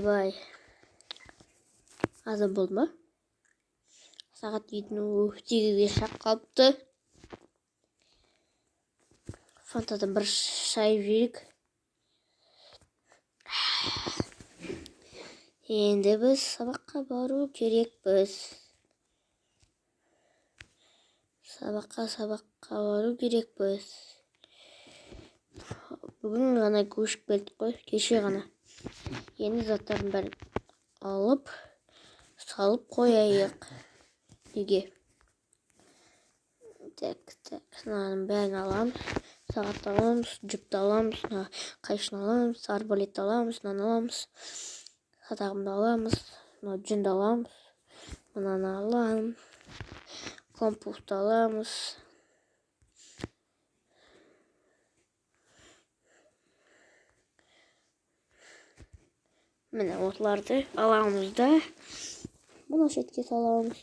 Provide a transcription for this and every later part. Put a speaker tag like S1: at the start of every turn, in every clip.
S1: Ойбай. Азыр болды ма? Сағат 8:08-ге шақ қалыпты. Фантадан бір шай жейік. Енді біз сабаққа бару керекпіз. Сабаққа бару керекпіз. Бүгін ғана көшіп келдік қой, кеше ғана. Енді заттардың бәрін алып, салып қояйық. Неге? Так, сынаның бәрін аламыз. Сағат аламыз, жүпті аламыз, қайшын аламыз, арбалет аламыз, мынаны аламыз. Садағымды аламыз, жүнді аламыз, мынаны аламыз. Компост аламыз. Міне отларды аламыз да, бұны шетке саламыз.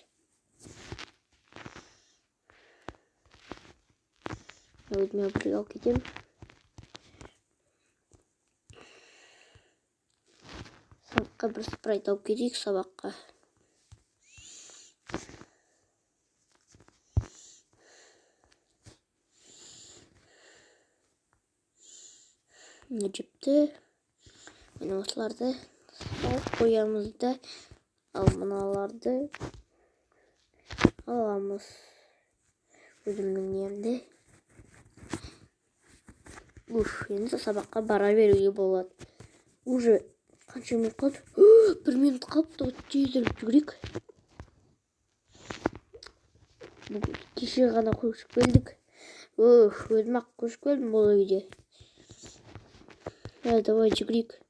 S1: Өзіме бір алып кетем. Сабаққа бір спрайт алып кетейік сабаққа. Міне жіпті. Міне осыларды салып қоямыз да, ал мыналарды аламыз. Өзімнің немді. Енді сабаққа бара беруге болады. Уже қанша минут қалды? 1 минут қалыпты, тезірек жүгірейік. Кеше ғана көшіп келдік. Өзім ақ көшіп келдім бұл үйде. Давай жүгірейік.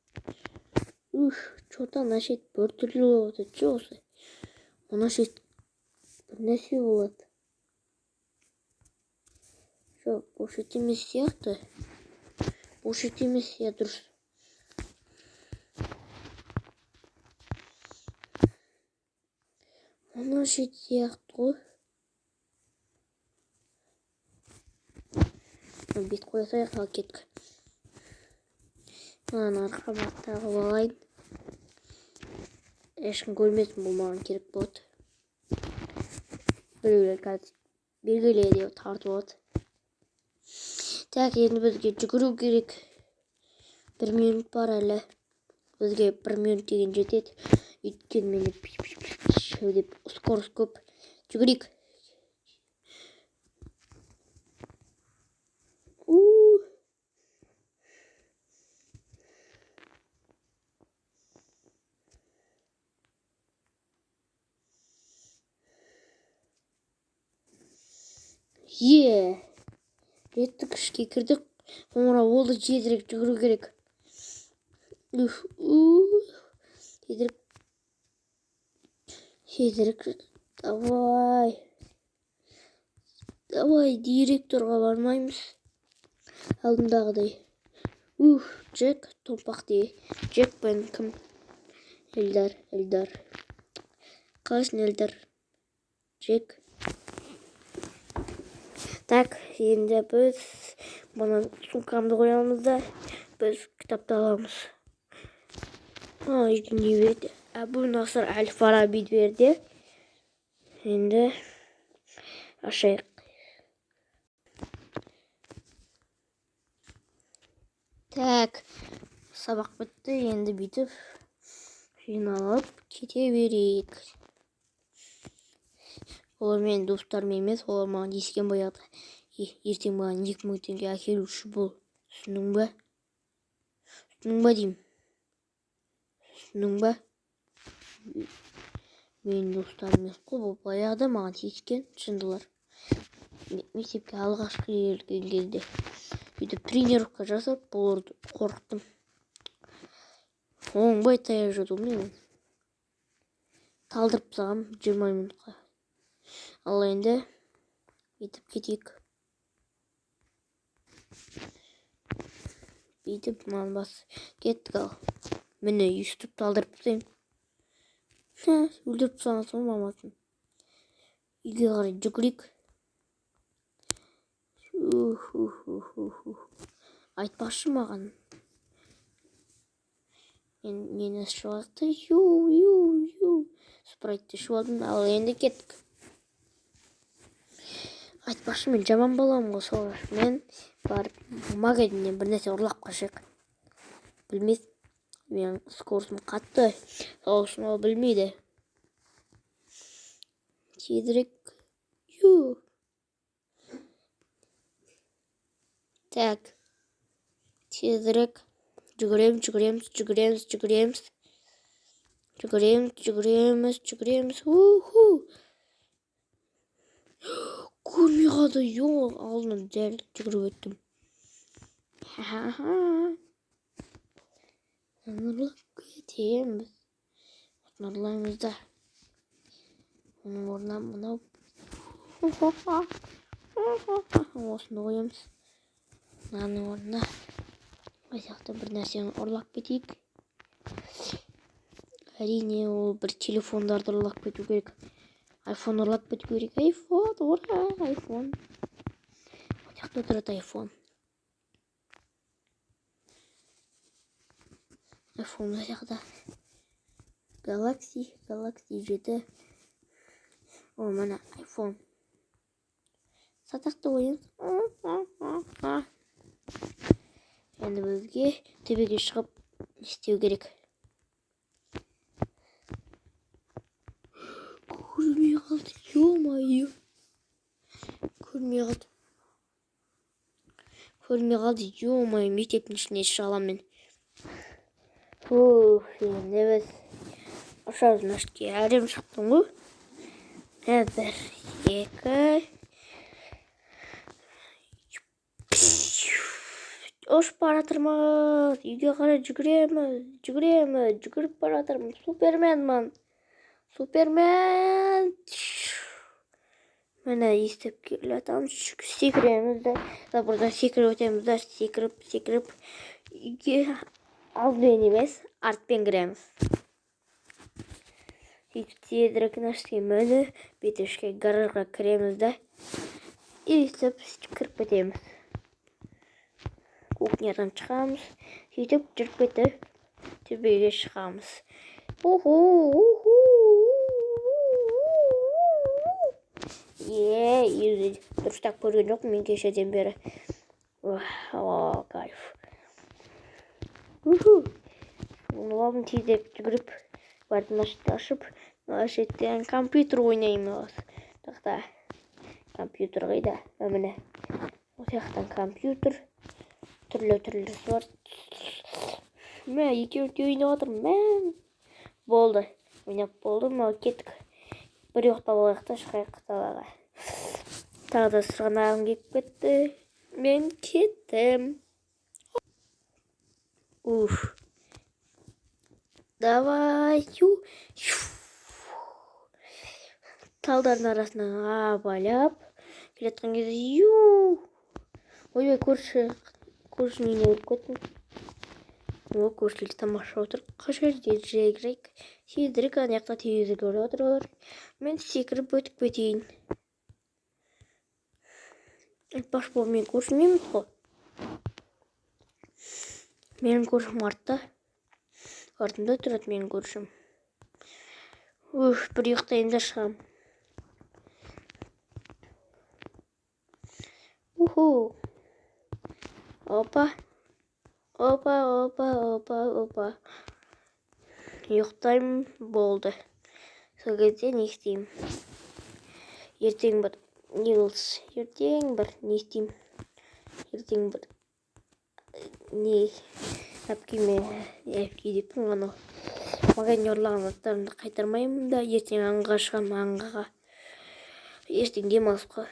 S1: Что-то нашет бір түрлі болады. Че осы? Нашет бір нәрсе болады. Жоқ, бошет емес сияқты. Бошет емес я дұрыс. Нашет сияқты ғой. Бет қоя саяқ ал кеттік. Мынаны арқама тағып алайын. Ешкім көрмесін, бұл маған керек болады. Біреулер қазір белгіле деп тартып алады. Так, енді бізге жүгіру керек. 1 минут бар әлі. Бізге 1 минут деген жетеді. Өйткен мені деп скорость көп. Жүгірейік. Реттік ішке кірдік. Қоңырау болды, тезірек жүгіру керек. Тезірек. Давай, директорға бармаймыз. Алдымдағыдай. Джек, томпақ дей. Джек пен кім? Эльдар. Қалайсың, Эльдар? Джек. Так, енді біз бұны сумкамды қоямыз да, біз кітапты аламыз. Үйді не берді? Әбу Насыр Әл-Фараби берді. Енді ашайық. Так, сабақ бітті, енді бүйтіп жиналып кете берейік. Олар менің достарым емес, олар маған ескен баяғыда. Ертең маған 2000 теңге әкелуші бол. Түсінің ба деймін? Түсінің ба? Менің достарым емес қой, бұл баяғыда маған ескен шындылар. Мектепке алғашқы келген кезде. Бүйтіп тренировка жасап, бұларды қорқыттым. Оңбай таяқ жедім мен. Талдырып сағам 20 минутқа. Ал енді бүйтіп кетейік. Бүйтіп маған бас кеттік ал. Міне үстіп талдырып тастайын. Өлдіріп тастамасам мамасын. Үйге қарай жүгірейік. Айтпашы маған. Нені ішіп алды? Ю. Спрайтты ішіп алдым, ал енді кеттік. Айтпақшы, мен жаман боламын ғой, солар. Мен барып магазиннен бір нәрсе ұрлап қашайық. Білмейді. Мен скоростым қатты. Сол үшін ол білмейді. Тезірек. Ю. Так. Тезірек. Жүгіреміз. Уху. Көрмей қалды, алдынан дәл жүгіріп өттім. Ұрлап кетеміз. Ұрлаймыз да. Оның орнына мынау. Осыны қоямыз. Мынаның орнына сияқты бір нәрсені ұрлап кетейік. Әрине, ол бір телефондарды ұрлап кету керек. Айфон ұрлап кету керек. Айфон, ура, айфон. Ол жақта тұрады айфон. Айфон ол жақта. Galaxy 7. О, мына айфон. Сатақты ойын. Енді бізге төбеге шығып істеу керек. Көрмей қалды, ё-майо. Көрмей қалды, ё-майо, мектептің ішіне шыға аламын мен. Енді біз ашарым ашке әлем шықтым ғой. 1, 2. Ұшып баратырмыз. Үйге қарай жүгіріп баратырмыз. Супермен. Міне естіп келе жатамыз. Секіреміз де. Buradan секіріп өтеміз де. Секіріп. Үйге алдымен емес, артпен кіреміз. Сөйтіп тезірек нашке мені бетішке гаражға кіреміз де. Естіп кіріп кетеміз. Кухнядан шығамыз. Сөйтіп жүріп кетіп төбеге шығамыз. Дұрыстап көрген жоқ мен кешеден бері. Кайф. Олабын тезірек жүгіріп, барды машетті ашып, машеттен компьютер ойнаймыз. Тақта компьютер қайда? Міне. Ол жақтан компьютер. Түрлі бар. Мә, екеуінде ойнап отырмын. Болды. Ойнап болды. Мә, кеттік. Бір ұйықтап алайық та шығайық далаға. Тағы да сырғанағым келіп кетті. Мен кеттім. Давай. Талдардың арасынан абайлап келеткен кезде ойбай, көршінің үйіне өтіп кеттім. Көршілер тамаша отыр. Қаша жегірек. Тезірек ана жақта телевизор көріп отыр олар. Мен секіріп өтіп кетейін. Айтпақшы бұл мен көршім емес қой. Менің көршім артта. Артында тұрады менің көршім. Бір ұйықтайын да шығам. Опа. Ұйықтаймын, болды. Сол кезде не істеймін? Ертең бір не істеймін? Не әпкеме әпкедеппін ғана. Маған ұрлаған заттарымды қайтармаймын да ертең аңға шығамын, аңғаға. Ертең демалысқа.